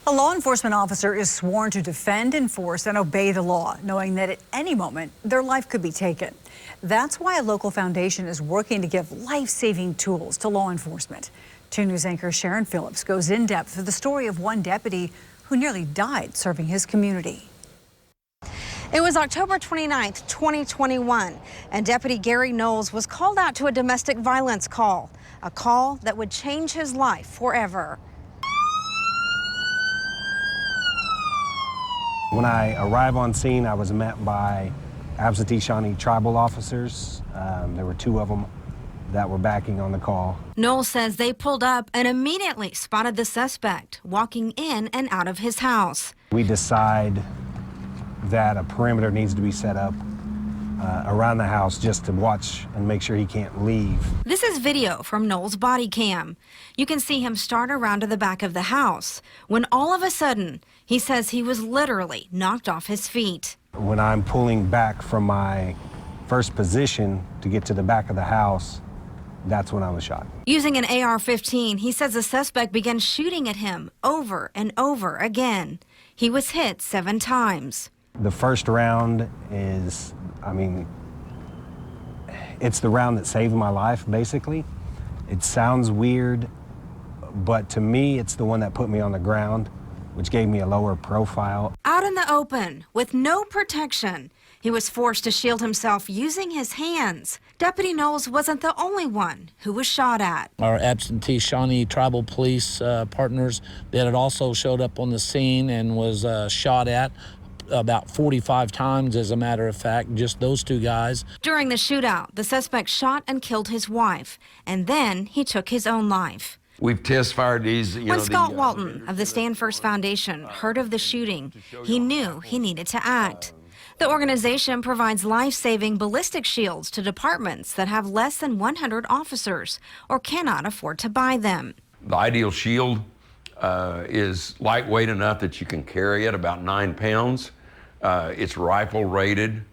A law enforcement officer is sworn to defend, enforce, and obey the law, knowing that at any moment their life could be taken. That's why a local foundation is working to give life-saving tools to law enforcement. 2 News anchor Sharon Phillips goes in depth for the story of one deputy who nearly died serving his community. It was October 29th, 2021, and Deputy Gary Knowles was called out to a domestic violence call, a call that would change his life forever. When I arrived on scene, I was met by absentee Shawnee tribal officers. There were 2 of them that were backing on the call. Knowles says they pulled up and immediately spotted the suspect walking in and out of his house. We decide that a perimeter needs to be set up around the house just to watch and make sure he can't leave. This is video from Knowles' body cam. You can see him start around to the back of the house when all of a sudden he says he was literally knocked off his feet. When I'm pulling back from my first position to get to the back of the house, that's when I was shot. Using an AR-15, he says the suspect began shooting at him over and over again. He was hit 7 times. The first round is, it's the round that saved my life, basically. It sounds weird, but to me, it's the one that put me on the ground, which gave me a lower profile. Out in the open, with no protection, he was forced to shield himself using his hands. Deputy Knowles wasn't the only one who was shot at. Our absentee Shawnee tribal police partners that had also showed up on the scene and was shot at about 45 times, as a matter of fact, just those 2 guys. During the shootout, the suspect shot and killed his wife, and then he took his own life. We've test fired these. When Scott Walton of the Stand First Foundation heard of the shooting, he knew he needed to act. The organization provides life-saving ballistic shields to departments that have less than 100 officers or cannot afford to buy them. The ideal shield is lightweight enough that you can carry it, about 9 pounds. It's rifle rated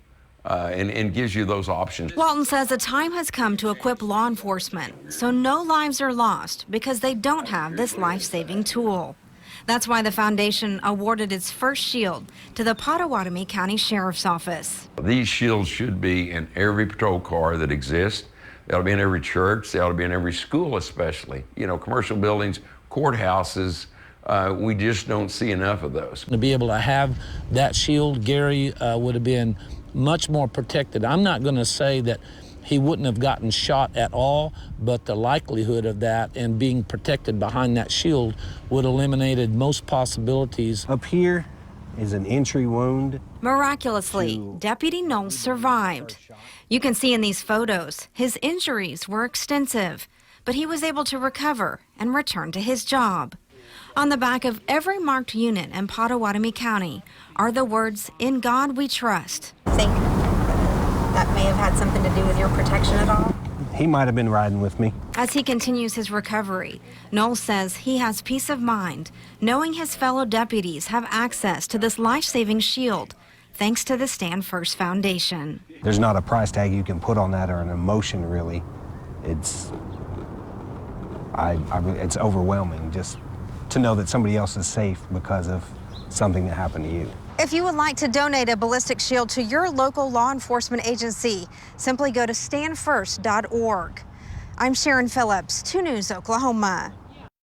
and gives you those options. Walton says the time has come to equip law enforcement so no lives are lost because they don't have this life-saving tool. That's why the foundation awarded its first shield to the Pottawatomie County Sheriff's Office. These shields should be in every patrol car that exists. They ought to be in every church. They ought to be in every school, especially. You know, commercial buildings, courthouses. We just don't see enough of those. To be able to have that shield, Gary would have been much more protected. I'm not going to say that he wouldn't have gotten shot at all, but the likelihood of that and being protected behind that shield would have eliminated most possibilities. Up here is an entry wound. Miraculously, Deputy Knowles survived. You can see in these photos, his injuries were extensive, but he was able to recover and return to his job. On the back of every marked unit in Pottawatomie County are the words, "In God We Trust." Think that may have had something to do with your protection at all? He might have been riding with me. As he continues his recovery, Knowles says he has peace of mind knowing his fellow deputies have access to this life-saving shield thanks to the Stand First Foundation. There's not a price tag you can put on that or an emotion, really. It's overwhelming just to know that somebody else is safe because of something that happened to you. If you would like to donate a ballistic shield to your local law enforcement agency, simply go to standfirst.org. I'm Sharon Phillips, 2 News Oklahoma.